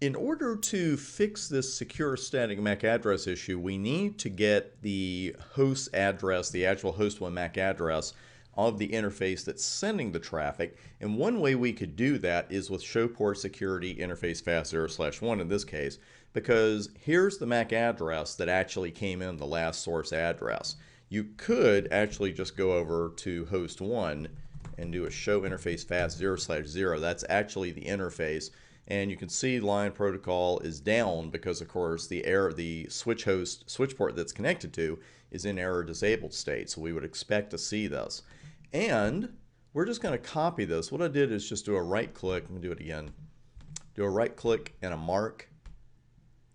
In order to fix this secure static MAC address issue, we need to get the host address, the actual host 1 MAC address of the interface that's sending the traffic. And one way we could do that is with show port security interface fast 0/1 in this case, because here's the MAC address that actually came in the last source address. You could actually just go over to host 1 and do a show interface fast 0/0. That's actually the interface. And you can see line protocol is down because, of course, the switch port that's connected to is in error disabled state. So we would expect to see this. And we're just going to copy this. What I did is just do a right click. Let me do it again. Do a right click and a mark.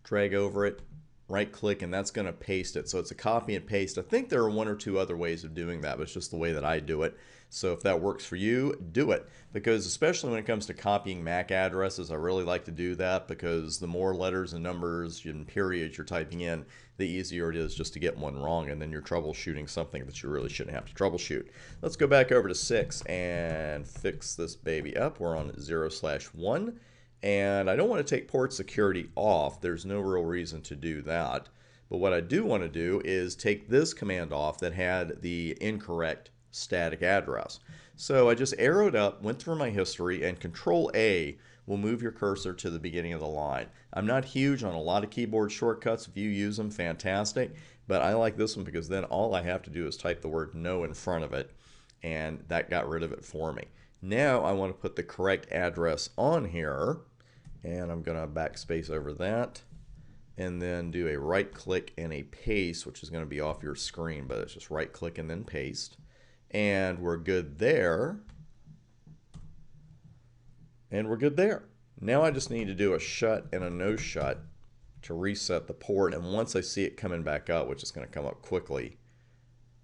Drag over it. Right click, and that's going to paste it. So it's a copy and paste. I think there are one or two other ways of doing that, but it's just the way that I do it. So if that works for you, do it. Because especially when it comes to copying MAC addresses, I really like to do that because the more letters and numbers and periods you're typing in, the easier it is just to get one wrong, and then you're troubleshooting something that you really shouldn't have to troubleshoot. Let's go back over to 6 and fix this baby up. We're on 0/1. And I don't want to take port security off. There's no real reason to do that. But what I do want to do is take this command off that had the incorrect static address. So I just arrowed up, went through my history, and Control A will move your cursor to the beginning of the line. I'm not huge on a lot of keyboard shortcuts. If you use them, fantastic. But I like this one because then all I have to do is type the word no in front of it, and that got rid of it for me. Now I want to put the correct address on here, and I'm going to backspace over that and then do a right click and a paste, which is going to be off your screen, but it's just right click and then paste. And we're good there. And we're good there. Now I just need to do a shut and a no shut to reset the port, and once I see it coming back up, which is going to come up quickly,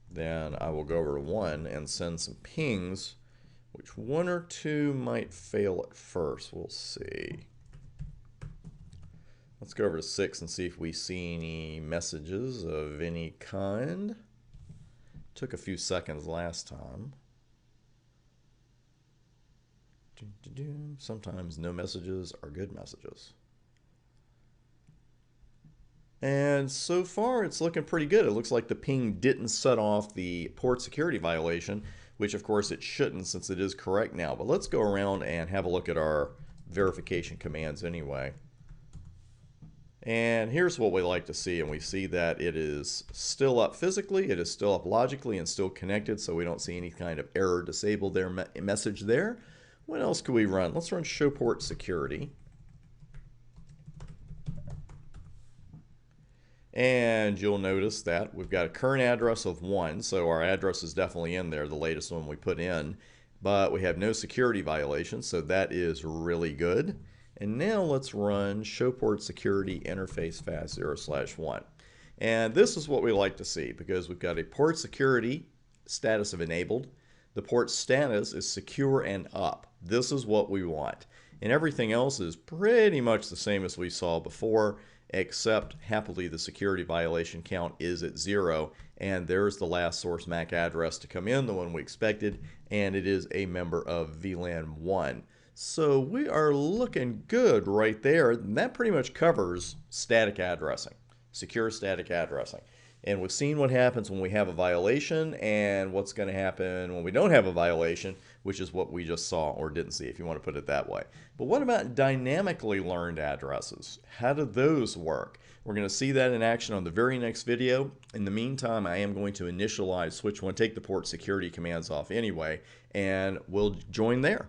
then I will go over to 1 and send some pings, which 1 or 2 might fail at first. We'll see. Let's go over to 6 and see if we see any messages of any kind. Took a few seconds last time. Sometimes no messages are good messages. And so far it's looking pretty good. It looks like the ping didn't set off the port security violation, which of course it shouldn't since it is correct now. But let's go around and have a look at our verification commands anyway. And here's what we like to see, and we see that it is still up physically, it is still up logically, and still connected, so we don't see any kind of error disabled there message there. What else could we run? Let's run show port security. And you'll notice that we've got a current address of 1, so our address is definitely in there, the latest one we put in, but we have no security violations, so that is really good. And now let's run show port security interface fast 0/1. And this is what we like to see because we've got a port security status of enabled. The port status is secure and up. This is what we want. And everything else is pretty much the same as we saw before, except happily the security violation count is at 0, and there's the last source MAC address to come in, the one we expected, and it is a member of VLAN 1. So we are looking good right there, and that pretty much covers static addressing, secure static addressing. And we've seen what happens when we have a violation and what's going to happen when we don't have a violation, which is what we just saw or didn't see, if you want to put it that way. But what about dynamically learned addresses? How do those work? We're going to see that in action on the very next video. In the meantime, I am going to initialize switch 1, take the port security commands off anyway, and we'll join there.